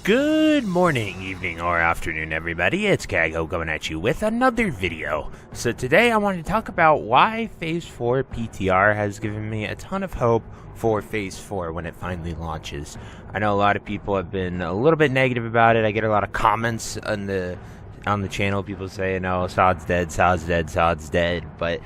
Good morning, evening, or afternoon, everybody. It's Kaghoe coming at you with another video. So today I wanted to talk about why Phase 4 PTR has given me a ton of hope for Phase 4 when it finally launches. I know a lot of people have been a little bit negative about it. I get a lot of comments on the channel. People say, no, Sod's dead, Sod's dead, Sod's dead. But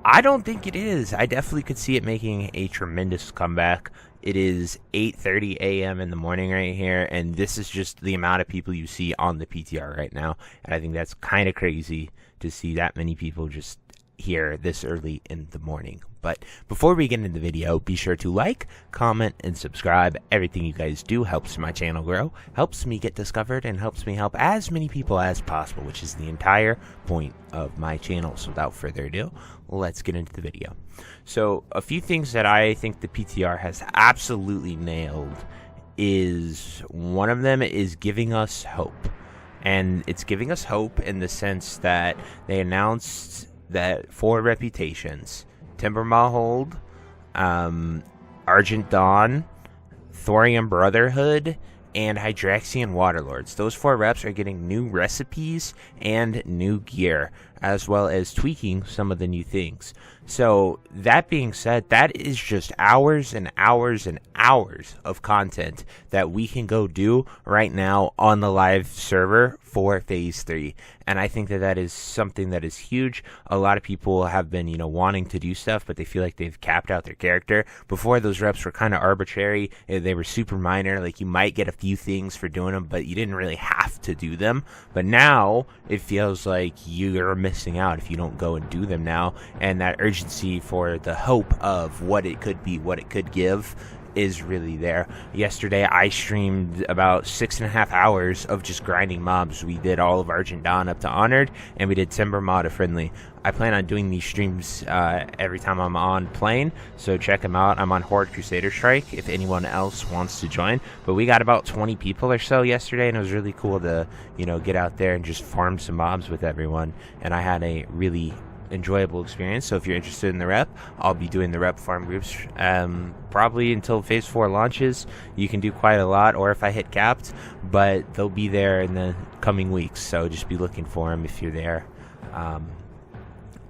I don't think it is. I definitely could see it making a tremendous comeback. It is 8:30 a.m. in the morning right here, and this is just the amount of people you see on the PTR right now. And I think that's kind of crazy to see that many people just here this early in the morning. But before we get into the video, be sure to like, comment, and subscribe. Everything you guys do helps my channel grow, helps me get discovered, and helps me help as many people as possible, which is the entire point of my channel. So without further ado, let's get into the video. So a few things that I think the PTR has absolutely nailed is one of them is giving us hope. And it's giving us hope in the sense that they announced that 4 reputations, Timbermaw, Argent Dawn, Thorium Brotherhood, and Hydraxian Waterlords. Those 4 reps are getting new recipes and new gear, as well as tweaking some of the new things. So that being said, that is just hours and hours and hours of content that we can go do right now on the live server for Phase 3. And I think that that is something that is huge. A lot of people have been, wanting to do stuff, but they feel like they've capped out their character. Before, those reps were kind of arbitrary. They were super minor. Like, you might get a few things for doing them, but you didn't really have to do them. But now, it feels like you're missing out if you don't go and do them now. And that urgency for the hope of what it could be, what it could give, is really there. Yesterday I streamed about 6.5 hours of just grinding mobs. We did all of Argent Dawn up to Honored, and we did Timbermaw to Friendly. I plan on doing these streams every time I'm on playing, so check them out. I'm on Horde Crusader Strike if anyone else wants to join. But we got about 20 people or so yesterday, and it was really cool to get out there and just farm some mobs with everyone. And I had a really enjoyable experience. So if you're interested in the rep, I'll be doing the rep farm groups probably until Phase 4 launches. You can do quite a lot, or if I hit capped, but they'll be there in the coming weeks, so just be looking for them if you're there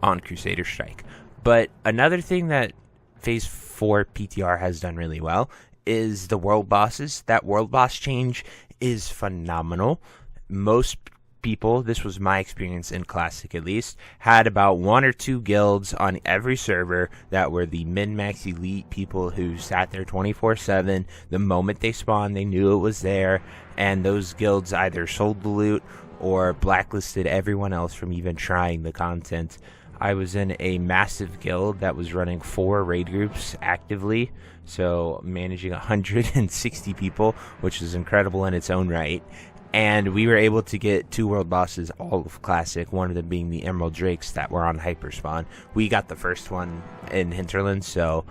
on Crusader Strike. But another thing that Phase 4 PTR has done really well is the world bosses. That world boss change is phenomenal. Most people, this was my experience in Classic at least, had about 1 or 2 guilds on every server that were the min-max elite people who sat there 24/7. The moment they spawned, they knew it was there, and those guilds either sold the loot or blacklisted everyone else from even trying the content. I was in a massive guild that was running 4 raid groups actively, so managing 160 people, which is incredible in its own right. And we were able to get 2 world bosses all of Classic, one of them being the Emerald Drakes that were on Hyperspawn. We got the first one in Hinterland, so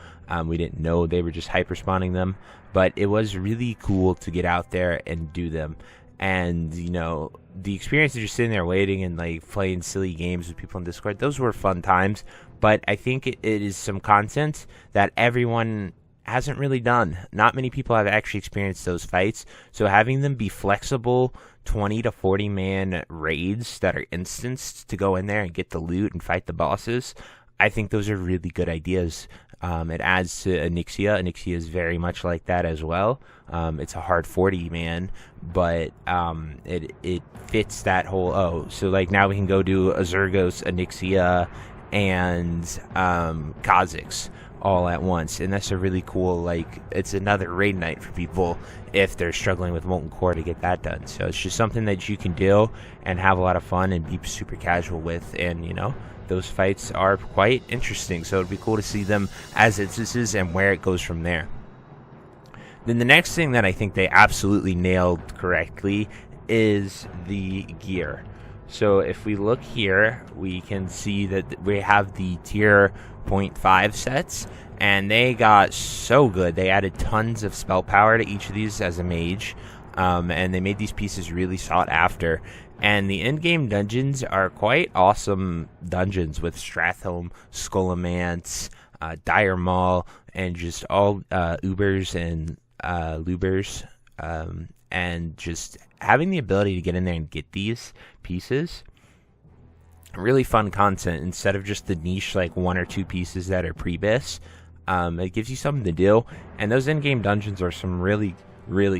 we didn't know they were just hyperspawning them. But it was really cool to get out there and do them. And, the experience of just sitting there waiting and, playing silly games with people in Discord, those were fun times. But I think it is some content that everyone hasn't really done. Not many people have actually experienced those fights, so having them be flexible 20 to 40 man raids that are instanced to go in there and get the loot and fight the bosses, I think those are really good ideas. It adds to Onyxia. Onyxia is very much like that as well. It's a hard 40 man, but it fits that whole so now we can go do Azurgos, Onyxia, and Kha'Zix all at once, and that's a really cool, it's another raid night for people if they're struggling with Molten Core to get that done. So it's just something that you can do and have a lot of fun and be super casual with, and those fights are quite interesting, so it'd be cool to see them as instances and where it goes from there. Then the next thing that I think they absolutely nailed correctly is the gear. So if we look here, we can see that we have the tier 0.5 sets, and they got so good. They added tons of spell power to each of these as a mage, and they made these pieces really sought after. And the in-game dungeons are quite awesome dungeons with Stratholme, Skullomance, Dire Maul, and just all Ubers and Lubers and just having the ability to get in there and get these pieces, really fun content instead of just the niche like 1 or 2 pieces that are pre-bis. It gives you something to do, and those in-game dungeons are some really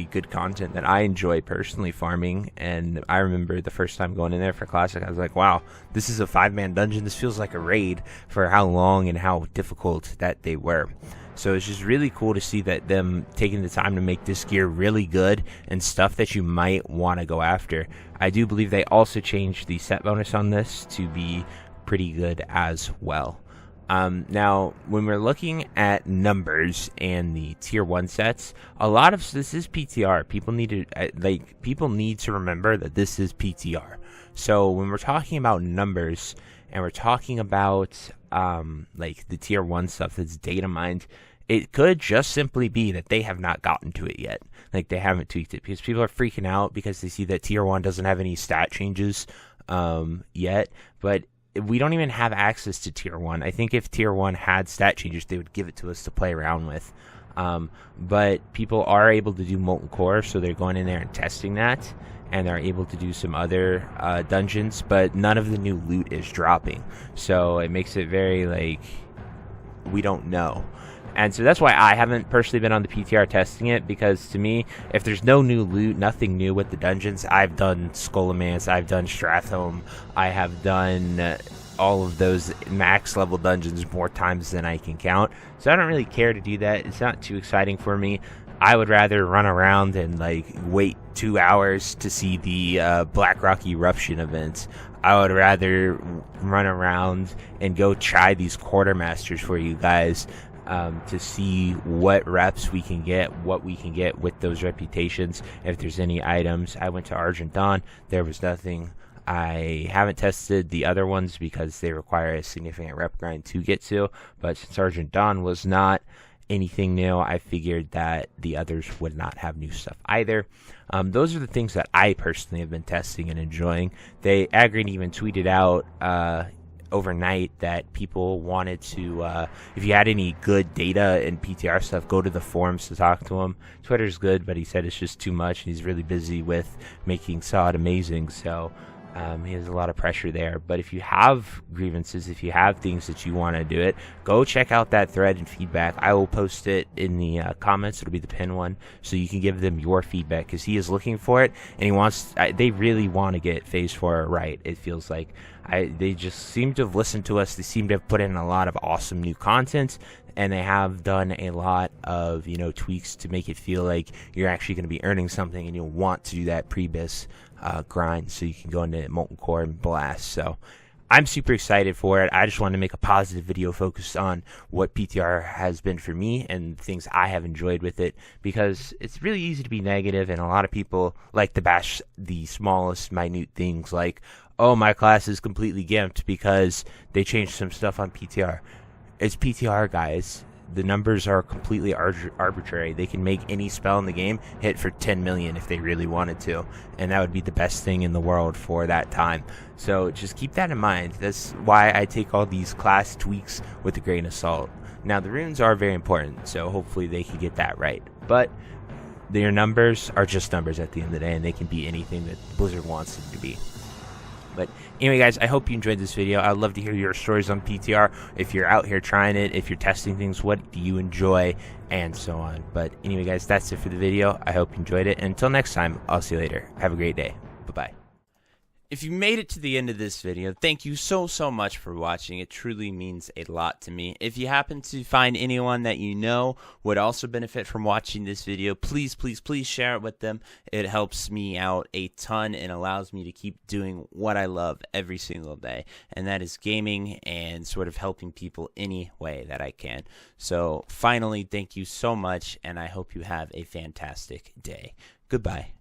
good content that I enjoy personally farming. And I remember the first time going in there for Classic, I was like, wow, this is a 5-man dungeon. This feels like a raid for how long and how difficult that they were. So it's just really cool to see that them taking the time to make this gear really good and stuff that you might want to go after. I do believe they also changed the set bonus on this to be pretty good as well. Now, when we're looking at numbers and the tier 1 sets, a lot of this is PTR. People need to remember that this is PTR. So when we're talking about numbers and we're talking about like the tier 1 stuff that's data mined, it could just simply be that they have not gotten to it yet. Like, they haven't tweaked it, because people are freaking out because they see that tier 1 doesn't have any stat changes yet. But we don't even have access to tier 1. I think if tier 1 had stat changes, they would give it to us to play around with. But people are able to do molten core, so they're going in there and testing that, and they're able to do some other dungeons, but none of the new loot is dropping. So it makes it very, like, we don't know. And so that's why I haven't personally been on the PTR testing it, because to me, if there's no new loot, nothing new with the dungeons, I've done Skullomance, I've done Strathholm, I have done all of those max level dungeons more times than I can count. So I don't really care to do that. It's not too exciting for me. I would rather run around and like wait 2 hours to see the Black Rock Eruption events. I would rather run around and go try these quartermasters for you guys, to see what reps we can get, what we can get with those reputations, if there's any items. I went to Argent Dawn, there was nothing. I haven't tested the other ones because they require a significant rep grind to get to, but since Argent Dawn was not anything new, I figured that the others would not have new stuff either. Those are the things that I personally have been testing and enjoying. Agrin even tweeted out overnight that people wanted to, if you had any good data and PTR stuff, go to the forums to talk to him. Twitter's good, but he said it's just too much, and he's really busy with making SOD amazing, so he has a lot of pressure there. But if you have grievances, if you have things that you want to do it, go check out that thread and feedback. I will post it in the comments. It'll be the pinned one, so you can give them your feedback, because he is looking for it, and they really want to get Phase 4 right. It feels like they just seem to have listened to us. They seem to have put in a lot of awesome new content, and they have done a lot of tweaks to make it feel like you're actually going to be earning something, and you'll want to do that pre-bis grind, so you can go into molten core and blast. So I'm super excited for it. I just wanted to make a positive video focused on what PTR has been for me and things I have enjoyed with it, because it's really easy to be negative, and a lot of people like to bash the smallest minute things like, oh, my class is completely gimped because they changed some stuff on PTR. It's PTR, guys. The numbers are completely arbitrary. They can make any spell in the game hit for 10 million if they really wanted to, and that would be the best thing in the world for that time. So just keep that in mind. That's why I take all these class tweaks with a grain of salt. Now, the runes are very important, so hopefully they can get that right. But their numbers are just numbers at the end of the day, and they can be anything that Blizzard wants them to be. But anyway, guys, I hope you enjoyed this video. I'd love to hear your stories on PTR. If you're out here trying it, if you're testing things, what do you enjoy, and so on. But anyway, guys, that's it for the video. I hope you enjoyed it. And until next time, I'll see you later. Have a great day. Bye-bye. If you made it to the end of this video, thank you so much for watching. It truly means a lot to me. If you happen to find anyone that you know would also benefit from watching this video, please share it with them. It helps me out a ton and allows me to keep doing what I love every single day, and that is gaming and sort of helping people any way that I can. So finally, thank you so much, and I hope you have a fantastic day. Goodbye.